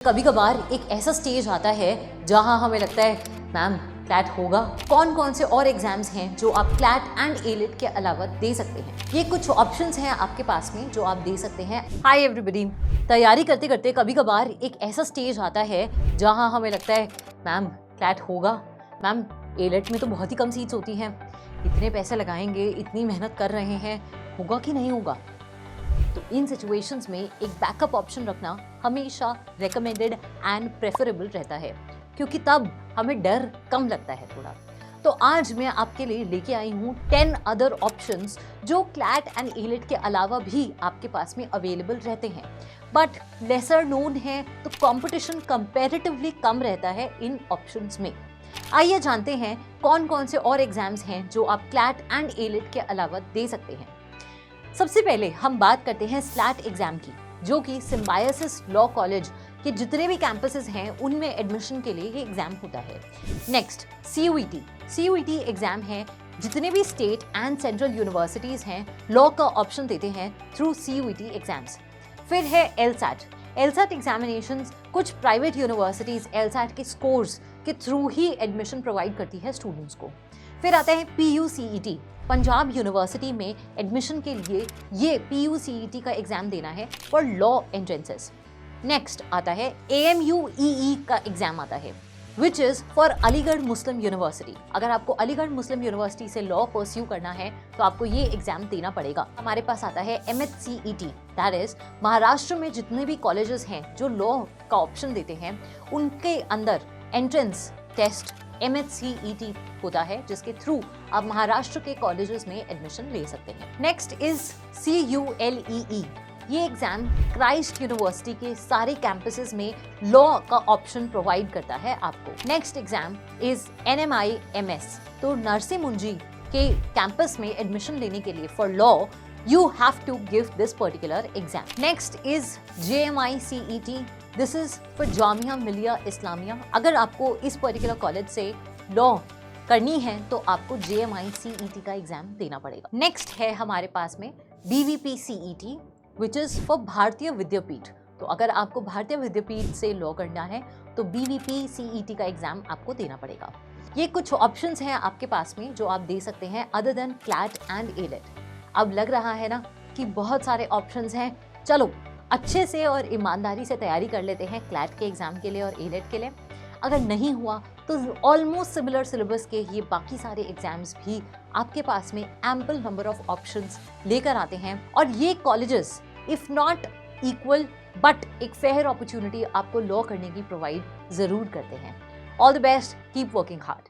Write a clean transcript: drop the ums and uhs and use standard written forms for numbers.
कभी कभार एक ऐसा स्टेज आता है जहां हमें लगता है मैम क्लैट होगा। कौन कौन से और एग्जाम्स हैं जो आप क्लैट एंड एलिट के अलावा दे सकते हैं। ये कुछ ऑप्शंस हैं आपके पास में जो आप दे सकते हैं। हाय एवरीबॉडी, तैयारी करते करते कभी कभार एक ऐसा स्टेज आता है जहां हमें लगता है मैम क्लैट होगा, मैम एलिट में तो बहुत ही कम सीट्स होती हैं, इतने पैसे लगाएंगे, इतनी मेहनत कर रहे हैं, होगा कि नहीं होगा। तो इन सिचुएशंस में एक बैकअप ऑप्शन रखना हमेशा रेकमेंडेड एंड प्रेफरेबल रहता है, क्योंकि तब हमें डर कम लगता है थोड़ा। तो आज मैं आपके लिए लेके आई हूँ 10 अदर ऑप्शंस जो क्लैट एंड एलिट के अलावा भी आपके पास में अवेलेबल रहते हैं, बट लेसर नोन है, तो कंपटीशन कंपैरेटिवली कम रहता है इन ऑप्शंस में। आइए जानते हैं कौन कौन से और एग्जाम्स हैं जो आप क्लैट एंड एलिट के अलावा दे सकते हैं। सबसे पहले हम बात करते हैं स्लैट एग्जाम की, जो कि सिम्बायोसिस लॉ कॉलेज के जितने भी कैंपसेस हैं उनमें एडमिशन के लिए ये एग्जाम होता है। नेक्स्ट CUET एग्जाम है, जितने भी स्टेट एंड सेंट्रल यूनिवर्सिटीज हैं लॉ का ऑप्शन देते हैं थ्रू CUET एग्जाम्स। फिर है LSAT एग्जामिनेशंस, कुछ प्राइवेट यूनिवर्सिटीज LSAT के स्कोर्स के थ्रू ही एडमिशन प्रोवाइड करती है स्टूडेंट्स को। फिर आता है PUCET, पंजाब यूनिवर्सिटी में एडमिशन के लिए ये PUCET का एग्जाम देना है फॉर लॉ एंट्रेंसेस। नेक्स्ट आता है AMUEE का एग्जाम आता है, which is for Aligarh Muslim university. अगर आपको अलीगढ़ मुस्लिम यूनिवर्सिटी से लॉ परस्यू करना है तो आपको ये एग्जाम देना पड़ेगा। हमारे पास आता है MHCET, दैट इज महाराष्ट्र में जितने भी कॉलेजेस हैं जो लॉ का ऑप्शन देते हैं उनके अंदर एंट्रेंस टेस्ट MHCET होता है, जिसके थ्रू आप महाराष्ट्र के कॉलेजेस में एडमिशन ले सकते हैं। Next is CULEE। ये एग्जाम क्राइस्ट यूनिवर्सिटी के सारे कैंपसेस में लॉ का ऑप्शन प्रोवाइड करता है आपको। नेक्स्ट एग्जाम इज NMIMS, तो नरसिंह मुंजी के कैंपस में एडमिशन लेने के लिए for law you have to give this particular exam. Next is JMICET. This is for Jamia Millia Islamia. अगर आपको इस पर्टिकुलर कॉलेज से लॉ करनी है तो आपको JMICET का एग्जाम देना पड़ेगा। नेक्स्ट है हमारे पास में BVPCET, विच इज़ फॉर भारतीय विद्यापीठ। तो अगर आपको भारतीय विद्यापीठ से लॉ करना है तो BVPCET का एग्जाम आपको देना पड़ेगा। ये कुछ ऑप्शंस हैं आपके पास में जो आप दे सकते हैं other than CLAT and elite. अब लग रहा है ना कि बहुत सारे ऑप्शंस हैं, चलो अच्छे से और ईमानदारी से तैयारी कर लेते हैं क्लैट के एग्जाम के लिए और एलिट के लिए। अगर नहीं हुआ तो ऑलमोस्ट सिमिलर सिलेबस के ये बाकी सारे एग्जाम्स भी आपके पास में एम्पल नंबर ऑफ ऑप्शंस लेकर आते हैं, और ये colleges if not equal but एक फेयर अपॉर्चुनिटी आपको लॉ करने की प्रोवाइड जरूर करते हैं। All the best, keep working hard.